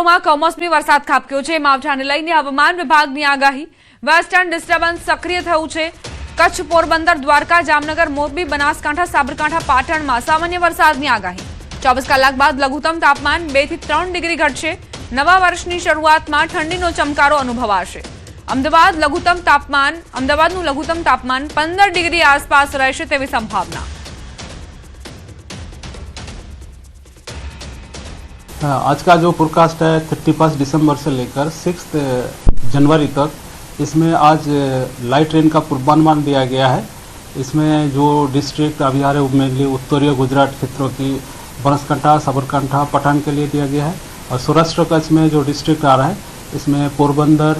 વિસ્તારોમાં કમોસમી વરસાદ ખાબક્યો છે। માવઠાને લઈને હવામાન વિભાગની આગાહી। વેસ્ટર્ન ડિસ્ટર્બન્સ સક્રિય થયું છે। કચ્છ, પોરબંદર, દ્વારકા, જામનગર, મોરબી, બનાસકાંઠા, સાબરકાંઠા, પાટણમાં સામાન્ય વરસાદની આગાહી। 24 કલાક બાદ લઘુત્તમ તાપમાન 2 થી 3 ડિગ્રી ઘટશે। નવા વર્ષની શરૂઆતમાં ઠંડીનો ચમકારો અનુભવાશે। અમદાવાદનું લઘુત્તમ તાપમાન 15 ડિગ્રી આસપાસ રહેશે તેવી સંભાવના। आज का जो फोरकास्ट है 31 दिसंबर से लेकर 6 जनवरी तक, इसमें आज लाइट रेन का पूर्वानुमान दिया गया है। इसमें जो डिस्ट्रिक्ट अभी आ रहे मेनली उत्तरीय गुजरात क्षेत्रों की बनासकांठा, साबरकांठा, पठान के लिए दिया गया है। और सौराष्ट्र कच्छ में जो डिस्ट्रिक्ट आ रहा है इसमें पोरबंदर,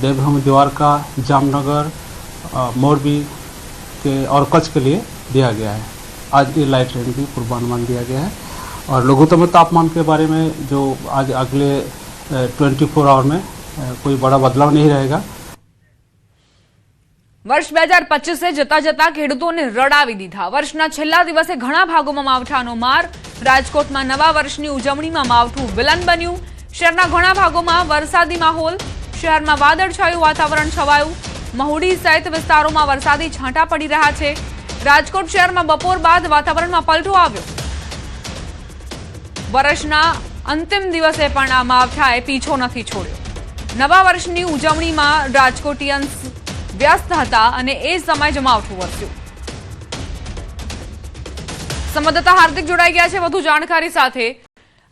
देवभूमि, द्वारका, जामनगर, मोरबी के और कच्छ के लिए दिया गया है। आज ये लाइट रेन की पूर्वानुमान दिया गया है। और लघुत्तम तापमान के बारे में जो आज अगले 24 आवर में कोई बड़ा बदलाव नहीं रहेगा। वर्ष 2025 जता जता खेडूतोने रडावी दीधा। वर्षना छेल्ला दिवसे घणा भागोमां मावठानो मार। राजकोटमां नवा वर्षनी उजवणीमां मावठुं विलन बन्युं। शहेરના ઘણા ભાગોમાં વરસાદી માહોલ। શહેરમાં વાદળછાયું વાતાવરણ છવાયું। મહુડી સહિત વિસ્તારોમાં વરસાદી છાંટા પડી રહ્યા છે। રાજકોટ શહેરમાં બપોર બાદ વાતાવરણમાં પલટો આવ્યો। વર્ષના અંતિમ દિવસે પણ આ માવઠાએ પીછો નથી છોડ્યો। નવા વર્ષની ઉજવણીમાં રાજકોટિયન્સ વ્યસ્ત હતા અને એ સમય જ માવઠું વરસ્યું। સંવાદદાતા હાર્દિક જોડાઈ ગયા છે વધુ જાણકારી સાથે।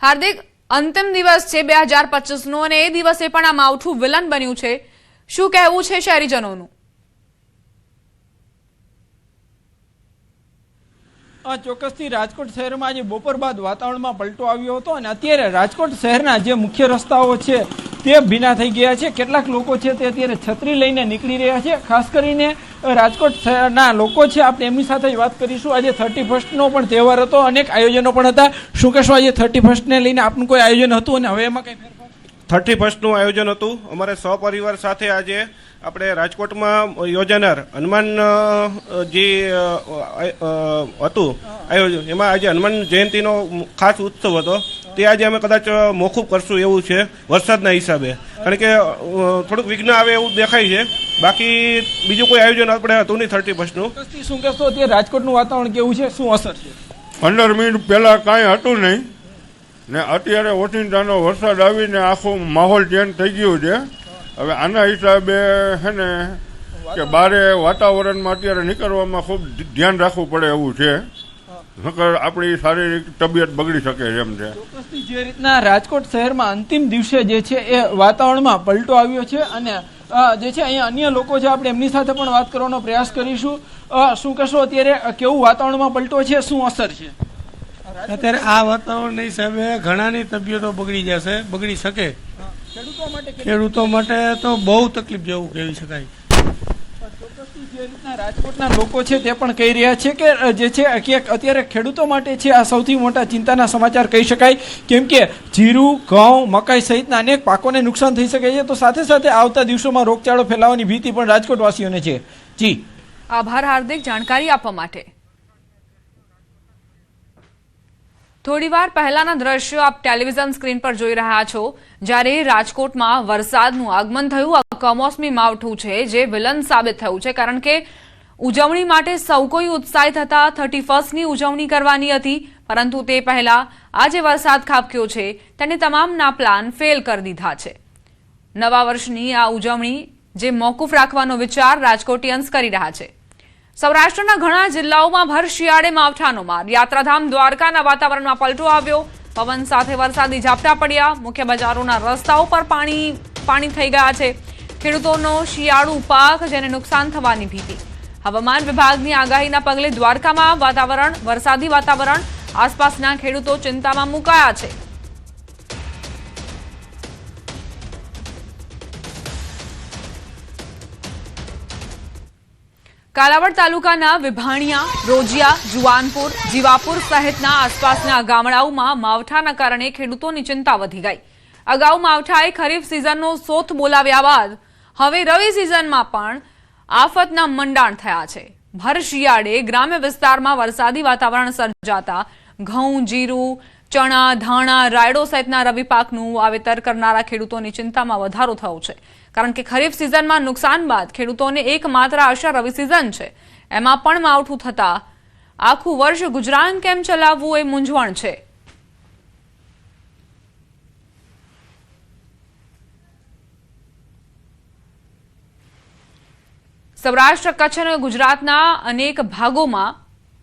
હાર્દિક, અંતિમ દિવસ છે 2025 નો અને એ દિવસે પણ આ માવઠું વિલન બન્યું છે। શું કહેવું છે શહેરીજનોનું? ચોક્કસથી રાજકોટ શહેરમાં આજે બપોર બાદ વાતાવરણમાં પલટો આવ્યો હતો અને અત્યારે રાજકોટ શહેરના જે મુખ્ય રસ્તાઓ છે તે ભીના થઈ ગયા છે। કેટલાક લોકો છે તે અત્યારે છત્રી લઈને નીકળી રહ્યા છે। ખાસ કરીને રાજકોટ શહેરના લોકો છે, આપણે એમની સાથે જ વાત કરીશું। આજે 31નો પણ તહેવાર હતો, અનેક આયોજનો પણ હતા। શું કહેશો, આજે 31ને લઈને આપનું કોઈ આયોજન હતું અને હવે એમાં કઈ ફેરફાર? 31નું આયોજન હતું અમારે સહપરિવાર સાથે। આજે આપણે રાજકોટમાં યોજાનાર હનુમાનજી હતું આયોજન, એમાં આજે હનુમાન જયંતિનો ખાસ ઉત્સવ હતો। તે આજે અમે કદાચ મોકૂફ કરશું એવું છે વરસાદના હિસાબે, કારણ કે થોડુંક વિઘ્ન આવે એવું દેખાય છે। બાકી બીજું કોઈ આયોજન આપણે હતું નહીં 31નું। શું કહેશો, અત્યારે રાજકોટનું વાતાવરણ કેવું છે, શું અસર છે? 15 મિનિટ પહેલાં કાંઈ હતું નહીં ને અત્યારે ઓચિંતાનો વરસાદ આવીને આખો માહોલ ચેન્જ થઈ ગયો છે। હવે આના હિસાબે છે ને કે બારે વાતાવરણમાં અત્યારે નીકળવામાં ખૂબ ધ્યાન રાખવું પડે એવું છે, નકર આપણી શારીરિક તબિયત બગડી શકે એમ છે। ચોક્કસથી જે રીતના રાજકોટ શહેરમાં અંતિમ દિવસે જે છે એ વાતાવરણમાં પલટો આવ્યો છે અને જે છે અહીંયા અન્ય લોકો છે, આપણે એમની સાથે પણ વાત કરવાનો પ્રયાસ કરીશું। શું કહેશો, અત્યારે કેવું વાતાવરણમાં પલટો છે, શું અસર છે? અત્યારે આ વાતાવરણના હિસાબે ઘણાની તબિયતો બગડી શકે। ખેડૂતો માટે તો બહુ તકલીફ જેવું કહી શકાય। જે રીતના રાજકોટના લોકો છે તે પણ કહી રહ્યા છે કે જે છે ક્યાંક અત્યારે ખેડૂતો માટે છે આ સૌથી મોટા ચિંતાના સમાચાર કહી શકાય, કેમ કે જીરું, ઘઉં, મકાઈ સહિતના અનેક પાકોને નુકસાન થઈ શકે છે। તો સાથે સાથે આવતા દિવસોમાં રોગચાળો ફેલાવાની ભીતિ પણ રાજકોટવાસીઓને છે। જી, આભાર હાર્દિક જાણકારી આપવા માટે। થોડીવાર પહેલાના દ્રશ્યો આપ ટેલિવિઝન સ્ક્રીન પર જોઈ રહ્યા છો, જ્યારે રાજકોટમાં વરસાદનું આગમન થયું। કમોસમી માવઠું છે જે વિલન સાબિત થયું છે, કારણ કે ઉજવણી માટે સૌ કોઈ ઉત્સાહિત હતા। 31ની ઉજવણી કરવાની હતી, પરંતુ તે પહેલા આજે વરસાદ ખાબક્યો છે તેણે તમામના પ્લાન ફેલ કરી દીધા છે। નવા વર્ષની આ ઉજવણી જે મોકૂફ રાખવાનો વિચાર રાજકોટિયન્સ કરી રહ્યા છે। સૌરાષ્ટ્રના ઘણા જિલ્લાઓમાં ભર શિયાળે માવઠાનો માર। યાત્રાધામ દ્વારકાના વાતાવરણમાં પલટો આવ્યો। પવન સાથે વરસાદી ઝાપટા પડ્યા। મુખ્ય બજારોના રસ્તાઓ પર પાણી થઈ ગયા છે। ખેડૂતોનો શિયાળુ પાક જેને નુકસાન થવાની ભીતિ। હવામાન વિભાગની આગાહીના પગલે દ્વારકામાં વરસાદી વાતાવરણ। આસપાસના ખેડૂતો ચિંતામાં મુકાયા છે। કાલાવડ તાલુકાના વિભાણિયા, રોજિયા, જુવાનપુર, જીવાપુર સહિતના આસપાસના ગામડાઓમાં માવઠાના કારણે ખેડૂતોની ચિંતા વધી ગઈ। અગાઉ માવઠાએ ખરીફ સિઝનનો સોથ બોલાવ્યા બાદ હવે રવિ સિઝનમાં પણ આફતના મંડાણ થયા છે। ભર શિયાળે ગ્રામ્ય વિસ્તારમાં વરસાદી વાતાવરણ સર્જાતા ઘઉં, જીરું, ચણા, ધાણા, રાયડો સહિતના રવિ પાકનું વાવેતર કરનારા ખેડૂતોની ચિંતામાં વધારો થયો છે, કારણ કે ખરીફ સિઝનમાં નુકસાન બાદ ખેડૂતોને એકમાત્ર આશા રવિ સિઝન છે. એમાં પણ માવઠું થતા આખું વર્ષ ગુજરાન કેમ ચલાવવું એ મૂંઝવણ છે. સૌરાષ્ટ્ર, કચ્છ અને ગુજરાતના અનેક ભાગોમાં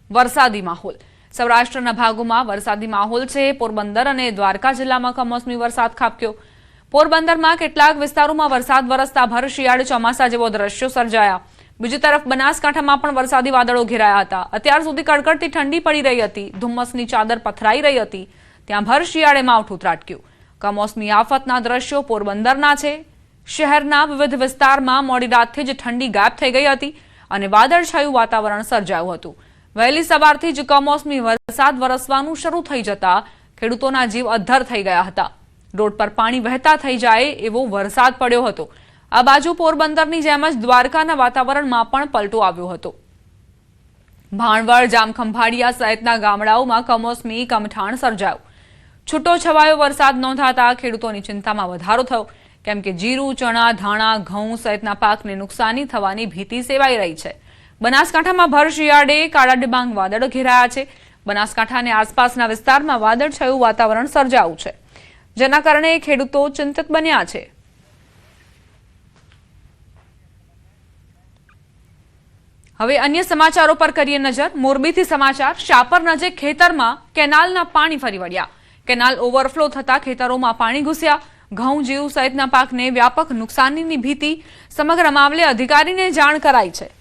વરસાદી માહોલ. સૌરાષ્ટ્રના ભાગોમાં વરસાદી માહોલ છે. પોરબંદર અને દ્વારકા જિલ્લામાં કમોસમી વરસાદ ખાબક્યો. પોરબંદરમાં કેટલાક વિસ્તારોમાં વરસાદ વરસતા ભર શિયાળે ચોમાસા જેવો દ્રશ્યો સર્જાયા. બીજી તરફ બનાસકાંઠામાં પણ વરસાદી વાદળો ઘેરાયા હતા. અત્યાર સુધી કડકડતી ઠંડી પડી રહી હતી. ધુમ્મસની ચાદર પથરાઈ રહી હતી. ત્યાં ભર શિયાળે માવઠું ત્રાટક્યું. કમોસમી આફતના દ્રશ્યો પોરબંદરના છે. શહેરના વિવિધ વિસ્તારમાં મોડી રાતથી જ ઠંડી ગાયબ થઈ ગઈ હતી અને વાદળછાયું વાતાવરણ સર્જાયું હતું. વહેલી સવારથી જ કમોસમી વરસાદ વરસવાનું શરૂ થઈ જતા ખેડૂતોના જીવ અદ્ધર થઈ ગયા હતા. રોડ પર પાણી વહેતા થઈ જાય એવો વરસાદ પડ્યો હતો. આ બાજુ પોરબંદરની જેમ જ દ્વારકાના વાતાવરણમાં પણ પલટો આવ્યો હતો. ભાણવડ, જામખંભાળિયા સહિતના ગામડાઓમાં કમોસમી કમઠાણ સર્જાયું. છૂટો છવાયો વરસાદ નોંધાતા ખેડૂતોની ચિંતામાં વધારો થયો, કેમ કે જીરું, ચણા, ધાણા, ઘઉં સહિતના પાકને નુકસાની થવાની ભીતિ સેવાઈ રહી છે. બનાસકાંઠામાં ભર શિયાળે કાળા ડિબાંગ વાદળ ઘેરાયા છે. બનાસકાંઠા અને આસપાસના વિસ્તારમાં વાદળછાયું વાતાવરણ સર્જાયું છે, જેના કારણે ખેડૂતો ચિંતિત બન્યા છે. હવે અન્ય સમાચારો પર કરીએ નજર. મોરબીથી સમાચાર. શાપર નજીક ખેતરમાં કેનાલના પાણી ફરી વળ્યા. કેનાલ ઓવરફ્લો થતા ખેતરોમાં પાણી ઘૂસ્યા. ઘઉં, જીરું સહિતના પાકને વ્યાપક નુકસાનીની ભીતિ. સમગ્ર મામલે અધિકારીને જાણ કરાઈ છે.